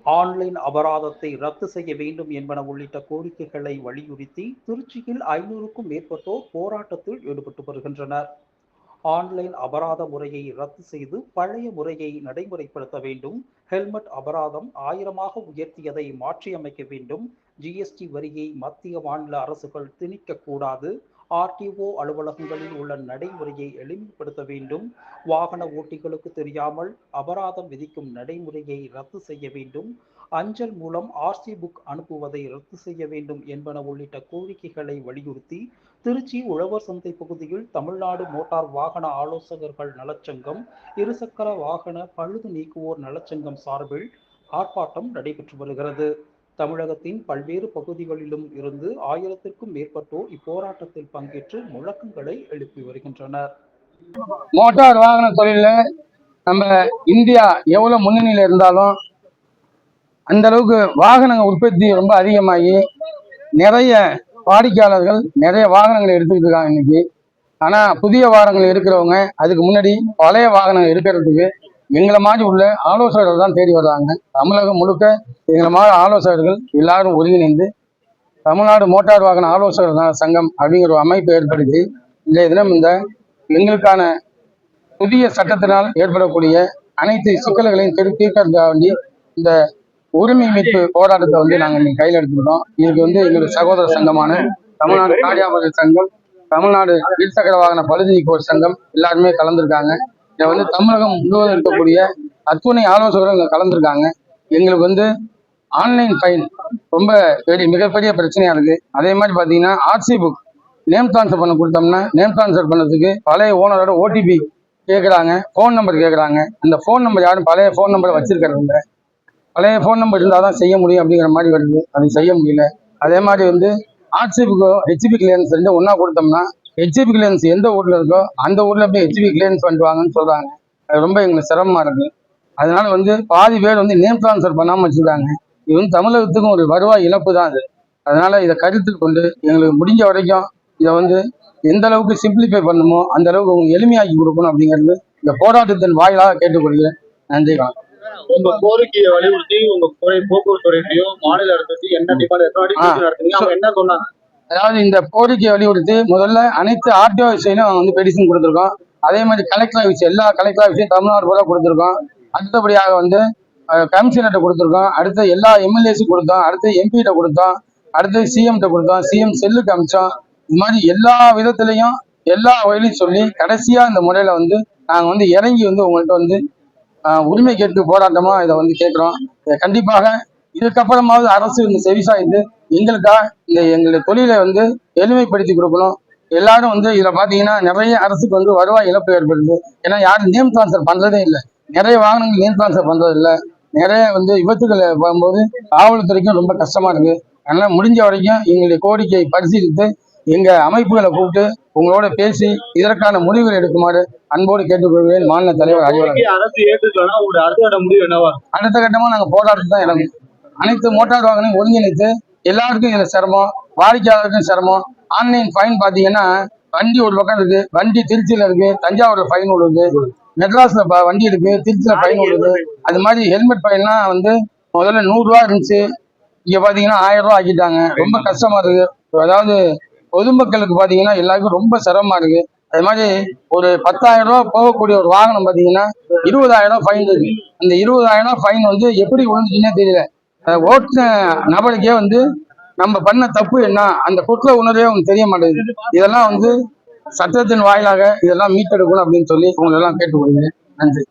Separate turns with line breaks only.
Online அபராதத்தை ரத்து செய்ய வேண்டும் என்பன உள்ளிட்ட கோரிக்கைகளை வலியுறுத்தி திருச்சியில் 500க்கும் மேற்பட்டோர் போராட்டத்தில் ஈடுபட்டு வருகின்றனர். ஆன்லைன் அபராத முறையை ரத்து செய்து பழைய முறையை நடைமுறைப்படுத்த வேண்டும். ஹெல்மெட் அபராதம் 1000ஆக உயர்த்தியதை மாற்றியமைக்க வேண்டும். ஜிஎஸ்டி வரியை மத்திய மாநில அரசுகள் திணிக்கக்கூடாது. ஆர்டிஓ அலுவலகங்களில் உள்ள நடைமுறையை எளிமைப்படுத்த வேண்டும். வாகன ஓட்டிகளுக்கு தெரியாமல் அபராதம் விதிக்கும் நடைமுறையை ரத்து செய்ய வேண்டும். அஞ்சல் மூலம் ஆர்சி புக் அனுப்புவதை ரத்து செய்ய வேண்டும் என்பன உள்ளிட்ட கோரிக்கைகளை வலியுறுத்தி திருச்சி உழவர் சந்தை பகுதியில் தமிழ்நாடு மோட்டார் வாகன ஆலோசகர்கள் நலச்சங்கம், இருசக்கர வாகன பழுது நீக்குவோர் நலச்சங்கம் சார்பில் ஆர்ப்பாட்டம் நடைபெற்று வருகிறது. தமிழகத்தின் பல்வேறு பகுதிகளிலும் இருந்து 1000த்திற்கும் மேற்பட்டோர் இப்போராட்டத்தில் பங்கேற்று முழக்கங்களை எழுப்பி வருகின்றனர்.
மோட்டார் வாகன தொழில நம்ம இந்தியா எவ்வளவு முன்னணியில இருந்தாலும் அந்த அளவுக்கு வாகனங்கள் உற்பத்தி ரொம்ப அதிகமாகி நிறைய வாடிக்கையாளர்கள் நிறைய வாகனங்களை எடுத்துக்கிட்டு இருக்காங்க இன்னைக்கு. ஆனா புதிய வாகனங்கள் இருக்கிறவங்க அதுக்கு முன்னாடி பழைய வாகனங்கள் எடுக்கிறதுக்கு எங்களை மாதிரி உள்ள ஆலோசகர்கள் தான் தேடி வர்றாங்க. தமிழகம் முழுக்க எங்களை மாதிரி ஆலோசகர்கள் எல்லாரும் ஒருங்கிணைந்து தமிழ்நாடு மோட்டார் வாகன ஆலோசகர் சங்கம் அப்படிங்கிற ஒரு அமைப்பை ஏற்படுத்தி இன்றைய தினம் இந்த எங்களுக்கான புதிய சட்டத்தினால் ஏற்படக்கூடிய அனைத்து சிக்கல்களையும் தீர்க்கறதுக்காக வேண்டி இந்த உரிமை மீட்பு போராட்டத்தை நாங்கள் இன்னைக்கு கையில் எடுத்துக்கிட்டோம். இதுக்கு எங்களுடைய சகோதர சங்கமான தமிழ்நாடு காடியாபதி சங்கம், தமிழ்நாடு இருசக்கர வாகன பழுது நீக்குவோர் சங்கம் எல்லாருமே கலந்துருக்காங்க. இதை தமிழகம் முழுவதும் இருக்கக்கூடிய அத்துணை ஆலோசகர்கள் இங்கே கலந்துருக்காங்க. எங்களுக்கு ஆன்லைன் ஃபைன் ரொம்ப மிகப்பெரிய பிரச்சனையா இருக்கு. அதே மாதிரி பார்த்தீங்கன்னா ஆர்சி புக் நேம் ட்ரான்ஸ்ஃபர் பண்ண கொடுத்தோம்னா நேம் ட்ரான்ஸ்ஃபர் பண்ணதுக்கு பழைய ஓனரோட ஓடிபி கேட்குறாங்க, ஃபோன் நம்பர் கேட்குறாங்க. அந்த ஃபோன் நம்பர் யாரும் பழைய ஃபோன் நம்பரை வச்சிருக்கிறது இல்லை. பழைய ஃபோன் நம்பர் இருந்தால் தான் செய்ய முடியும் அப்படிங்கிற மாதிரி வருது. அது செய்ய முடியல. அதே மாதிரி ஆர்சி புக்கோ ஹெச்பி கிளியரன்ஸ் ரெண்டு ஒன்றா கொடுத்தோம்னா ஹெச்பி கிளியரன்ஸ் எந்த ஊரில் இருக்கோ அந்த ஊரில் போய் ஹெச்பி கிளியரன்ஸ் பண்ணிட்டு வாங்கன்னு சொல்கிறாங்க. அது ரொம்ப எங்களுக்கு சிரமமாக இருக்குது. அதனால பாதி பேர் நேம் ட்ரான்ஸ்ஃபர் பண்ணாமல் வச்சுருக்காங்க. இது தமிழகத்துக்கும் ஒரு வருவாய் இழப்பு தான் அது. அதனால இதை கருத்தில் கொண்டு எங்களுக்கு முடிஞ்ச வரைக்கும் இதை எந்த அளவுக்கு சிம்பிளிஃபை பண்ணுமோ அந்த அளவுக்கு அவங்க எளிமையாக்கி கொடுக்கணும் அப்படிங்கிறது இந்த போராட்டத்தின் வாயிலாக கேட்டுக்கொள்கிறேன். நன்றி.
உங்க கோரிக்கையை வலியுறுத்தி உங்க போக்குவரத்து துறையிலையும் மாநில அரசு என்ன சொன்னாங்க?
அதாவது இந்த கோரிக்கையை வலியுறுத்தி முதல்ல அனைத்து ஆர்டிஓ விஷயம் பெடிஷன் கொடுத்துருக்கோம். அதே மாதிரி கலெக்டர் ஆஃபீஸ் எல்லா கலெக்டர் ஆஃபீஸையும் தமிழ்நாடு பூரா கொடுத்துருக்கோம். அடுத்தபடியாக கமிஷனர்கிட்ட கொடுத்துருக்கோம். அடுத்து எல்லா எம்எல்ஏஸும் கொடுத்தோம். அடுத்து எம்பிகிட்ட கொடுத்தோம். அடுத்து சிஎம்கிட்ட கொடுத்தோம். சிஎம் செல்லுக்கு அமிச்சோம். இது மாதிரி எல்லா விதத்திலையும் எல்லா வழியிலையும் சொல்லி கடைசியா இந்த முறையில நாங்க இறங்கி உங்கள்கிட்ட உரிமை கேட்டு போராட்டமா இதை கேட்கிறோம். கண்டிப்பாக இதுக்கப்புறமாவது அரசு செவிசாய்ந்து எங்களுக்காக எங்களுடைய தொழிலை எளிமைப்படுத்தி கொடுக்கணும். எல்லாரும் இதுல பாத்தீங்கன்னா நிறைய அரசுக்கு வருவாய் இழப்பு ஏற்படுது. ஏன்னா யாரும் நேம் டிரான்ஸ்ஃபர் பண்றதே இல்லை. நிறைய வாகனங்கள் நேம் டிரான்ஸ்ஃபர் பண்றது இல்லை. நிறைய விபத்துக்கள் போகும்போது காவல்துறைக்கும் ரொம்ப கஷ்டமா இருக்கு. அதனால முடிஞ்ச வரைக்கும் எங்களுடைய கோரிக்கையை பரிசீலித்து எங்க அமைப்புகளை கூப்பிட்டு உங்களோட பேசி இதற்கான முடிவுகள் எடுக்குமாறு அன்போடு கேட்டுக்கொள்கிறேன். மாநில தலைவர் அடுத்த கட்டமா நாங்க போராட்டத்தை தான் இறங்கும். அனைத்து மோட்டார் வாகனம் ஒருங்கிணைத்து எல்லாருக்கும் இதுல சிரமம், வாடிக்கையாளருக்கும் சிரமம். ஆன்லைன் ஃபைன் பாத்தீங்கன்னா வண்டி ஒரு பக்கம் இருக்கு, வண்டி திருச்சியில இருக்கு, தஞ்சாவூர்ல ஃபைன் விடுது, மெட்ராஸ்ல வண்டி இருக்கு, திருச்சியில ஃபைன் விடுது. அது மாதிரி ஹெல்மெட் ஃபைன்லாம் முதல்ல 100 ரூபா இருந்துச்சு, இங்க பாத்தீங்கன்னா 1000 ரூபா ஆக்கிட்டாங்க. ரொம்ப கஷ்டமா இருக்கு. அதாவது பொதுமக்களுக்கு பாத்தீங்கன்னா எல்லாருக்கும் ரொம்ப சிரமமா இருக்கு. அது மாதிரி ஒரு 10,000 ரூபா போகக்கூடிய ஒரு வாகனம் பாத்தீங்கன்னா 20,000 ரூபா ஃபைன் இருக்கு. அந்த 20,000 ரூபா ஃபைன் எப்படி விழுந்துச்சுன்னே தெரியல. ஓட்டுன நபருக்கே நம்ம பண்ண தப்பு என்ன அந்த குற்ற உணர்வே தெரிய மாட்டேங்குது. இதெல்லாம் சட்டத்தின் வாயிலாக இதெல்லாம் மீட்டெடுக்கணும் அப்படின்னு சொல்லி உங்களை எல்லாம் கேட்டுக்கொள்கிறேன். நன்றி.